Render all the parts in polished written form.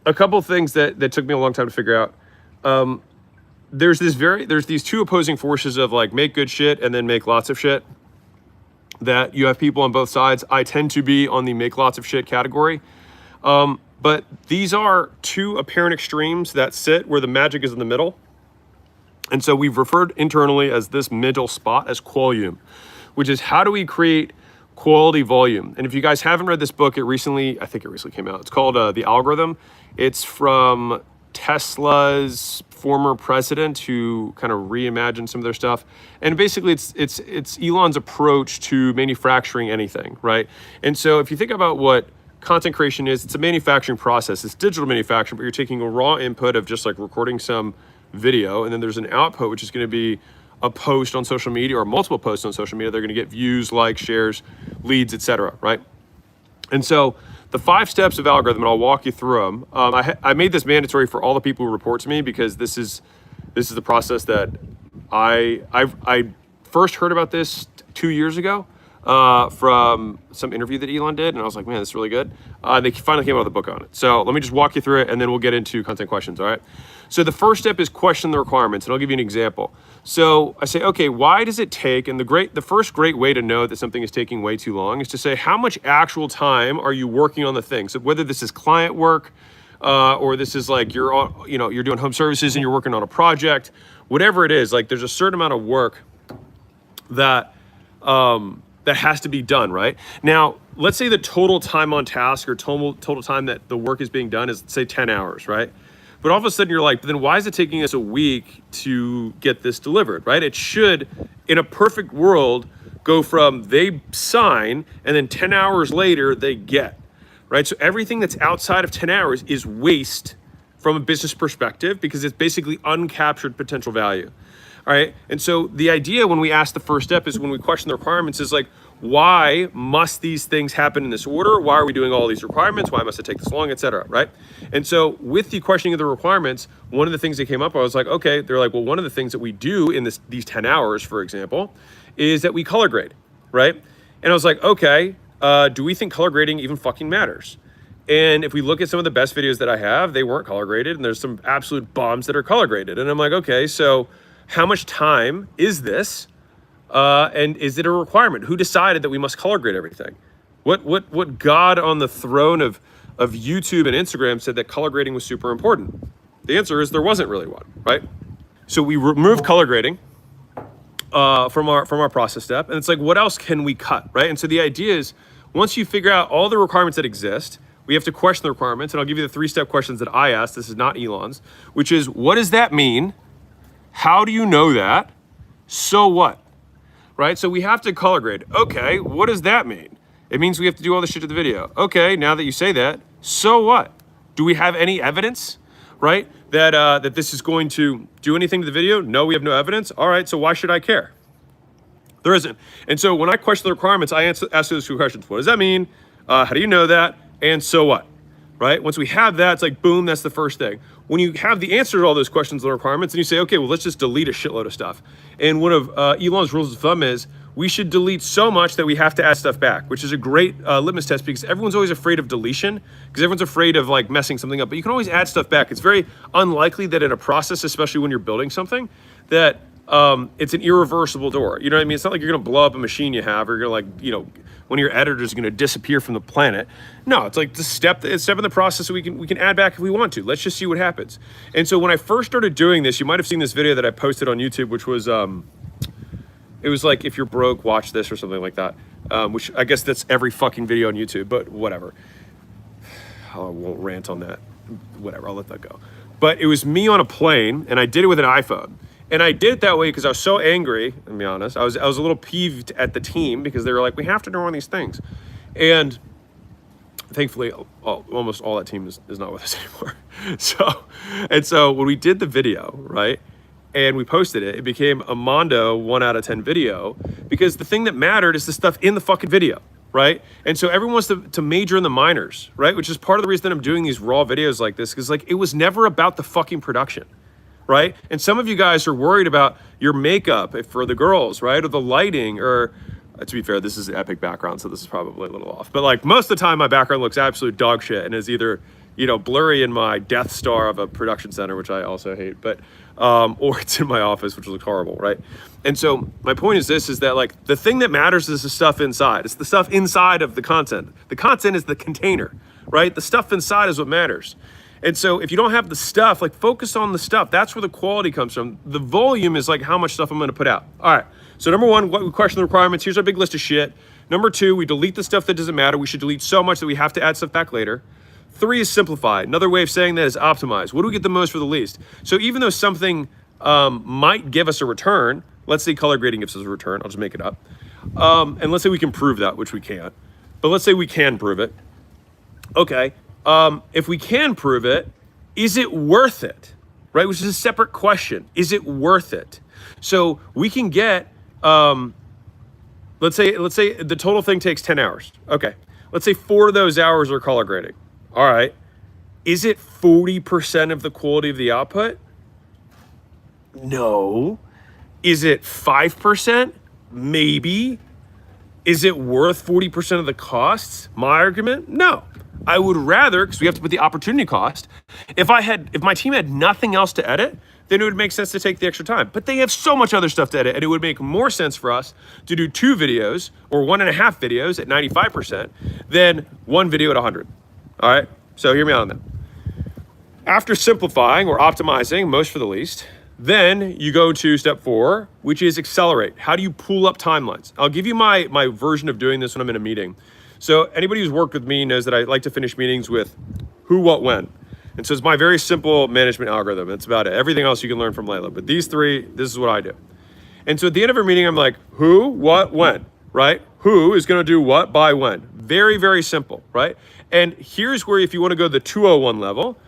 a couple of things that took me a long time to figure out. There's these two opposing forces of like make good shit and then make lots of shit. That you have people on both sides. I tend to be on the make lots of shit category. But these are two apparent extremes that sit where the magic is in the middle. And so we've referred internally as this middle spot as qualume, which is how do we create quality volume? And if you guys haven't read this book, I think it recently came out. It's called The Algorithm. It's from Tesla's former president who kind of reimagined some of their stuff. And basically it's Elon's approach to manufacturing anything, right? And so if you think about what content creation is, it's a manufacturing process. It's digital manufacturing, but you're taking a raw input of just like recording some video, and then there's an output, which is going to be a post on social media or multiple posts on social media. They're going to get views, likes, shares, leads, etc. Right? And so the 5 steps of algorithm, and I'll walk you through them. I made this mandatory for all the people who report to me because this is the process that I first heard about this 2 years ago from some interview that Elon did, and I was like, man, this is really good. They finally came out with a book on it. So let me just walk you through it, and then we'll get into content questions, all right? So the first step is question the requirements, and I'll give you an example. So I say, okay, why does it take, and the first great way to know that something is taking way too long is to say, how much actual time are you working on the thing? So whether this is client work, or this is like you're doing home services and you're working on a project, whatever it is, like there's a certain amount of work that has to be done, right? Now, let's say the total time on task or total time that the work is being done is, say, 10 hours, right? But all of a sudden you're like, but then why is it taking us a week to get this delivered, right? It should, in a perfect world, go from they sign and then 10 hours later they get, right? So everything that's outside of 10 hours is waste from a business perspective because it's basically uncaptured potential value. All right. And so the idea when we ask the first step is when we question the requirements is like, why must these things happen in this order? Why are we doing all these requirements? Why must it take this long, et cetera, right? And so with the questioning of the requirements, one of the things that came up, I was like, okay, they're like, well, one of the things that we do in these 10 hours, for example, is that we color grade, right? And I was like, okay, do we think color grading even fucking matters? And if we look at some of the best videos that I have, they weren't color graded, and there's some absolute bombs that are color graded. And I'm like, okay, so how much time is this? And is it a requirement? Who decided that we must color grade everything? What God on the throne of YouTube and Instagram said that color grading was super important? The answer is there wasn't really one, right? So we removed color grading from our process step, and it's like, what else can we cut, right? And so the idea is, once you figure out all the requirements that exist, we have to question the requirements, and I'll give you the 3-step questions that I asked. This is not Elon's, which is, what does that mean? How do you know that? So what? Right? So we have to color grade. Okay, what does that mean? It means we have to do all this shit to the video. Okay, now that you say that, so what? Do we have any evidence, right? That this is going to do anything to the video? No, we have no evidence. All right, so why should I care? There isn't. And so when I question the requirements, I ask those 2 questions. What does that mean? How do you know that? And so what? Right? Once we have that, it's like, boom, that's the first thing. When you have the answer to all those questions and requirements, and you say, okay, well, let's just delete a shitload of stuff. And one of Elon's rules of thumb is we should delete so much that we have to add stuff back, which is a great litmus test because everyone's always afraid of deletion because everyone's afraid of like messing something up, but you can always add stuff back. It's very unlikely that in a process, especially when you're building something, that it's an irreversible door. You know what I mean? It's not like you're going to blow up a machine you have, or you're going to like, one of your editors is going to disappear from the planet. No, it's like the step in the process that we can add back if we want to. Let's just see what happens. And so when I first started doing this, you might have seen this video that I posted on YouTube, which was, it was like, if you're broke, watch this or something like that, which I guess that's every fucking video on YouTube, but whatever. I won't rant on that. Whatever, I'll let that go. But it was me on a plane, and I did it with an iPhone. And I did it that way because I was so angry, to be honest. I was a little peeved at the team because they were like, we have to do all these things. And thankfully, almost all that team is not with us anymore. So when we did the video, right, and we posted it, it became a Mondo 1 out of 10 video because the thing that mattered is the stuff in the fucking video, right? And so everyone wants to major in the minors, right? Which is part of the reason that I'm doing these raw videos like this, because like it was never about the fucking production. Right? And some of you guys are worried about your makeup for the girls, right? Or the lighting, or to be fair, this is an epic background, so this is probably a little off. But like most of the time, my background looks absolute dog shit and is either blurry in my Death Star of a production center, which I also hate, but, or it's in my office, which looks horrible, right? And so my point is this, is that like the thing that matters is the stuff inside. It's the stuff inside of the content. The content is the container, right? The stuff inside is what matters. And so if you don't have the stuff, like focus on the stuff. That's where the quality comes from. The volume is like how much stuff I'm going to put out. All right. So number one, what we question the requirements. Here's our big list of shit. Number two, we delete the stuff that doesn't matter. We should delete so much that we have to add stuff back later. Three is simplify. Another way of saying that is optimize. What do we get the most for the least? So even though something might give us a return, let's say color grading gives us a return. I'll just make it up. And let's say we can prove that, which we can't. But let's say we can prove it. Okay. If we can prove it, is it worth it? Right? Which is a separate question. Is it worth it? So we can get, let's say the total thing takes 10 hours. Okay. Let's say 4 of those hours are color grading. All right. Is it 40% of the quality of the output? No. Is it 5%? Maybe. Is it worth 40% of the costs? My argument? No. I would rather, because we have to put the opportunity cost. If my team had nothing else to edit, then it would make sense to take the extra time. But they have so much other stuff to edit, and it would make more sense for us to do 2 videos or 1.5 videos at 95% than 1 video at 100. All right, so hear me out on that. After simplifying or optimizing, most for the least, then you go to step 4, which is accelerate. How do you pull up timelines? I'll give you my version of doing this when I'm in a meeting. So anybody who's worked with me knows that I like to finish meetings with who, what, when. And so it's my very simple management algorithm. That's about it. Everything else you can learn from Layla. But these 3, this is what I do. And so at the end of a meeting, I'm like, who, what, when, right? Who is going to do what by when? Very, very simple, right? And here's where if you want to go to the 201 level,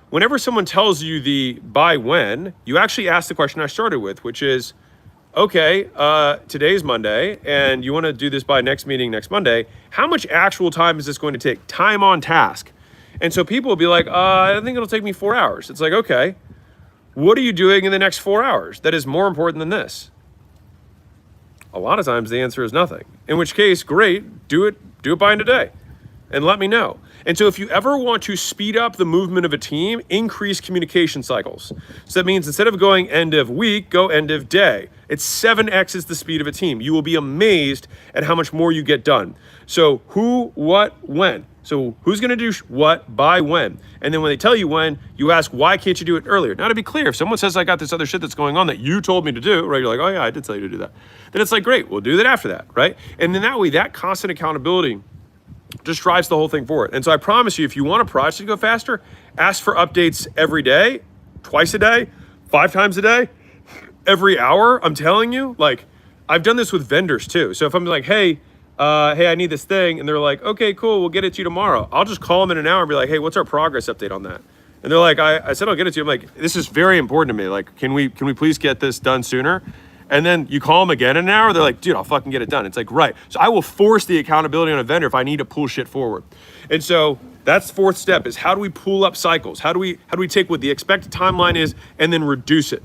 whenever someone tells you the by when, you actually ask the question I started with, which is, okay, today's Monday, and you want to do this by next meeting next Monday. How much actual time is this going to take? Time on task. And so people will be like, I think it'll take me 4 hours. It's like, okay, what are you doing in the next 4 hours that is more important than this? A lot of times the answer is nothing. In which case, great, do it by end of day and let me know. And so if you ever want to speed up the movement of a team, increase communication cycles. So that means instead of going end of week, go end of day. It's 7x is the speed of a team. You will be amazed at how much more you get done. So who, what, when? So who's going to do what by when? And then when they tell you when, you ask, why can't you do it earlier? Now to be clear, if someone says I got this other shit that's going on that you told me to do, right? You're like, oh yeah, I did tell you to do that. Then it's like, great, we'll do that after that, right? And then that way, that constant accountability just drives the whole thing forward. And so I promise you, if you want a project to go faster, ask for updates every day, twice a day, 5 times a day, every hour. I'm telling you, like, I've done this with vendors too. So if I'm like, hey, I need this thing, and they're like, okay, cool, we'll get it to you tomorrow. I'll just call them in an hour and be like, hey, what's our progress update on that? And they're like, I said I'll get it to you. I'm like, this is very important to me. Like, can we please get this done sooner? And then you call them again in an hour, they're like, dude, I'll fucking get it done. It's like, right. So I will force the accountability on a vendor if I need to pull shit forward. And so that's 4th step is how do we pull up cycles? How do we take what the expected timeline is and then reduce it?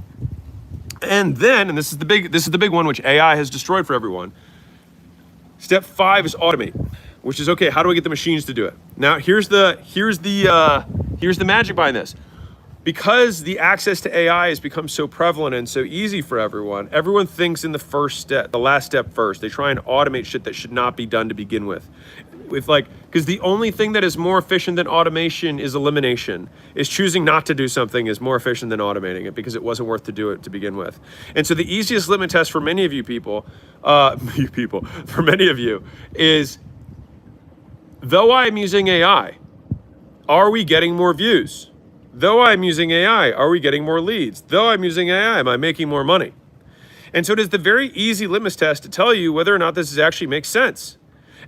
And then, and this is the big one, which AI has destroyed for everyone. Step 5 is automate, which is, okay, how do I get the machines to do it? Now here's the magic behind this. Because the access to AI has become so prevalent and so easy for everyone, everyone thinks in the last step first. They try and automate shit that should not be done to begin with. Because the only thing that is more efficient than automation is elimination. Is choosing not to do something is more efficient than automating it because it wasn't worth to do it to begin with. And so the easiest litmus test for many of you people, for many of you, is though I'm using AI, are we getting more views? Though I'm using AI, are we getting more leads? Though I'm using AI, am I making more money? And so it is the very easy litmus test to tell you whether or not this actually makes sense.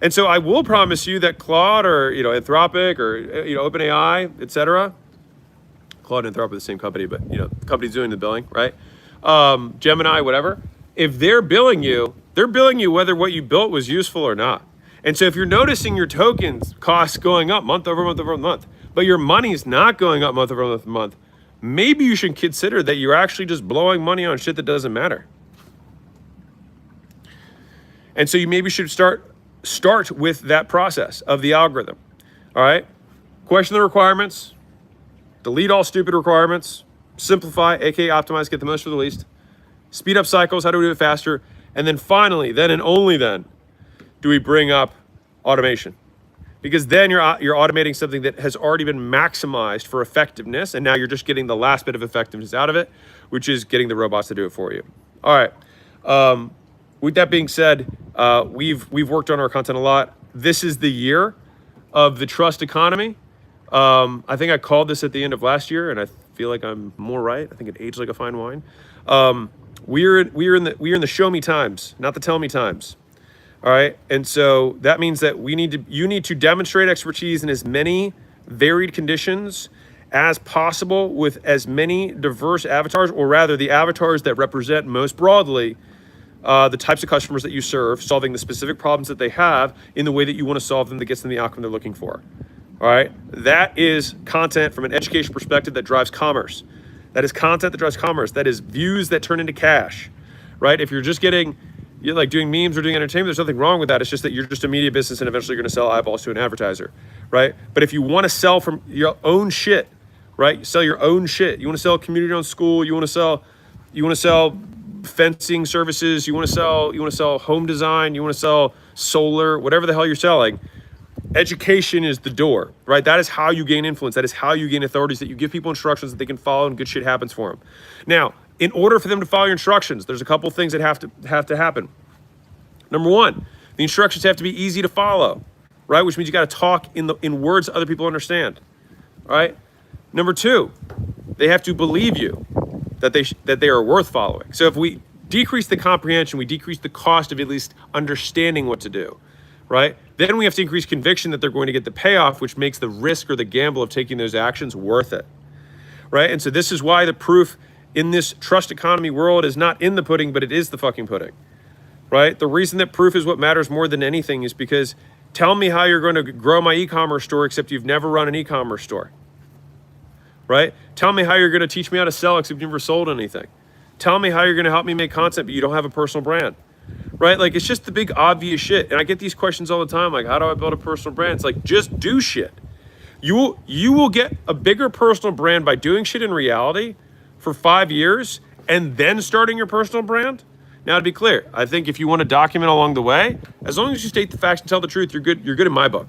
And so I will promise you that Claude or Anthropic or OpenAI, etc. Claude and Anthropic are the same company, but the company's doing the billing, right? Gemini, whatever. If they're billing you whether what you built was useful or not. And so if you're noticing your tokens costs going up month over month over month, but your money's not going up month over month, maybe you should consider that you're actually just blowing money on shit that doesn't matter. And so you maybe should start with that process of the algorithm. All right. question the requirements, delete all stupid requirements, simplify, aka optimize, get the most for the least, speed up cycles, how do we do it faster? And then finally, then and only then, do we bring up automation. Because then you're automating something that has already been maximized for effectiveness, and now you're just getting the last bit of effectiveness out of it, which is getting the robots to do it for you. All right. With that being said, we've worked on our content a lot. This is the year of the trust economy. I think I called this at the end of last year, and I feel like I'm more right. I think it aged like a fine wine. We're in the show me times, not the tell me times. All right, and so that means that you need to demonstrate expertise in as many varied conditions as possible with as many diverse avatars, or rather the avatars that represent most broadly the types of customers that you serve, solving the specific problems that they have in the way that you want to solve them that gets them the outcome they're looking for. All right, that is content from an education perspective that drives commerce. That is content that drives commerce. That is views that turn into cash, right? If you're just you're like doing memes or doing entertainment, there's nothing wrong with that. It's just that you're just a media business and eventually you're going to sell eyeballs to an advertiser, right? But if you want to sell from your own shit, right? You sell your own shit. You want to sell a community-owned school. You want to sell fencing services. You want to sell home design. You want to sell solar, whatever the hell you're selling. Education is the door, right? That is how you gain influence. That is how you gain authorities, that you give people instructions that they can follow and good shit happens for them. Now, in order for them to follow your instructions, there's a couple things that have to happen. Number one, the instructions have to be easy to follow, right? Which means you got to talk in words other people understand, right? Number two, they have to believe you that they are worth following. So if we decrease the comprehension, we decrease the cost of at least understanding what to do, right? Then we have to increase conviction that they're going to get the payoff, which makes the risk or the gamble of taking those actions worth it, right? And so this is why the proof in this trust economy world is not in the pudding, but it is the fucking pudding, right? The reason that proof is what matters more than anything is because tell me how you're going to grow my e-commerce store except you've never run an e-commerce store, right? Tell me how you're going to teach me how to sell except you've never sold anything. Tell me how you're going to help me make content but you don't have a personal brand, right? Like, it's just the big obvious shit. And I get these questions all the time, like, how do I build a personal brand? It's like, just do shit. You will get a bigger personal brand by doing shit in reality for 5 years and then starting your personal brand. Now, to be clear, I think if you want to document along the way, as long as you state the facts and tell the truth, you're good in my book,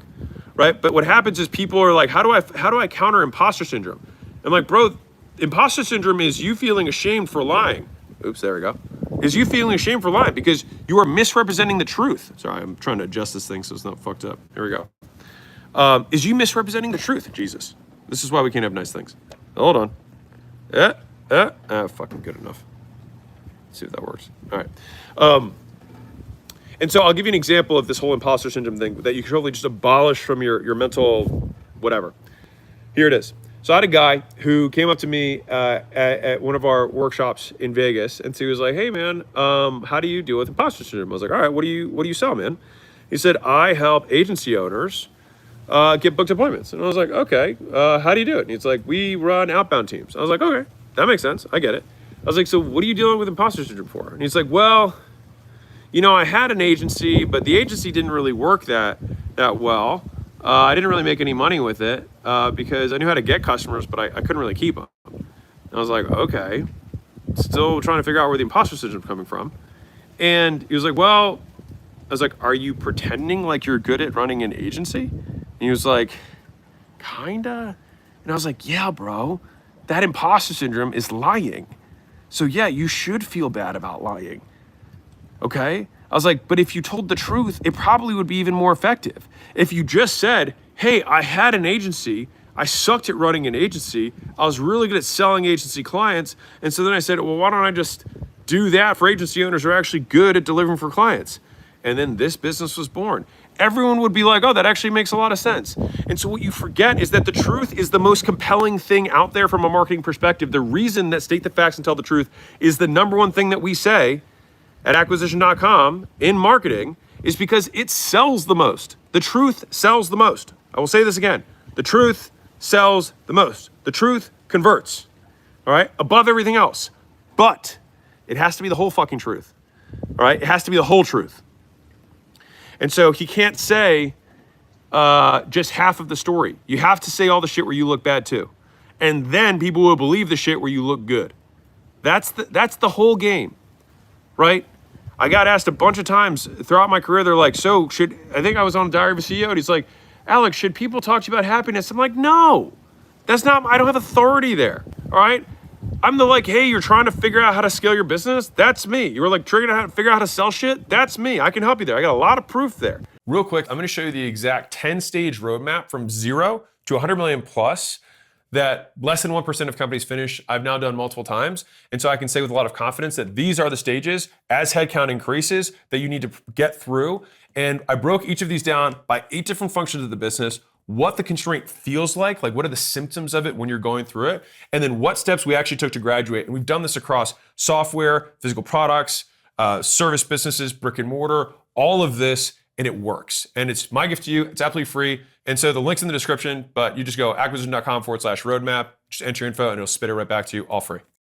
right? But what happens is people are like, how do I counter imposter syndrome? I'm like, bro, imposter syndrome is you feeling ashamed for lying. Oops, there we go. Is you feeling ashamed for lying because you are misrepresenting the truth. Sorry, I'm trying to adjust this thing so it's not fucked up. Here we go. Is you misrepresenting the truth, Jesus. This is why we can't have nice things. Hold on. Fucking good enough. Let's see if that works. All right. And so I'll give you an example of this whole imposter syndrome thing that you can totally just abolish from your mental whatever. Here it is. So I had a guy who came up to me at one of our workshops in Vegas, and so he was like, "Hey man, how do you deal with imposter syndrome?" I was like, "All right, what do you sell, man?" He said, "I help agency owners get booked appointments." And I was like, "Okay, how do you do it?" And he's like, "We run outbound teams." I was like, "Okay, that makes sense. I get it." I was like, "So what are you dealing with imposter syndrome for?" And he's like, "Well, I had an agency, but the agency didn't really work that well. I didn't really make any money with it because I knew how to get customers, but I couldn't really keep them." And I was like, "Okay, still trying to figure out where the imposter syndrome is coming from." And he was like, "Well," I was like, "Are you pretending like you're good at running an agency?" And he was like, "Kinda." And I was like, "Yeah, bro, that imposter syndrome is lying. So yeah, you should feel bad about lying. Okay?" I was like, "But if you told the truth, it probably would be even more effective. If you just said, hey, I had an agency, I sucked at running an agency, I was really good at selling agency clients, and so then I said, well, why don't I just do that for agency owners who are actually good at delivering for clients?" And then this business was born. Everyone would be like, "Oh, that actually makes a lot of sense." And so what you forget is that the truth is the most compelling thing out there from a marketing perspective. The reason that state the facts and tell the truth is the number one thing that we say at acquisition.com in marketing is because it sells the most. The truth sells the most. I will say this again. The truth sells the most. The truth converts, all right, above everything else. But it has to be the whole fucking truth, all right? It has to be the whole truth. And so he can't say, just half of the story. You have to say all the shit where you look bad too. And then people will believe the shit where you look good. That's the whole game, right? I got asked a bunch of times throughout my career, they're like, so I think I was on Diary of a CEO, and he's like, Alex, should people talk to you about happiness? I'm like, no, I don't have authority there, all right? I'm the like, hey, you're trying to figure out how to scale your business? That's me. You were like, trying to figure out how to sell shit? That's me. I can help you there. I got a lot of proof there. Real quick, I'm gonna show you the exact 10-stage roadmap from 0 to 100 million plus that less than 1% of companies finish. I've now done multiple times. And so I can say with a lot of confidence that these are the stages as headcount increases that you need to get through. And I broke each of these down by 8 different functions of the business, what the constraint feels like what are the symptoms of it when you're going through it, and then what steps we actually took to graduate. And we've done this across software, physical products, service businesses, brick and mortar, all of this, and it works. And it's my gift to you. It's absolutely free. And so the link's in the description, but you just go acquisition.com/roadmap, just enter your info and it'll spit it right back to you all free.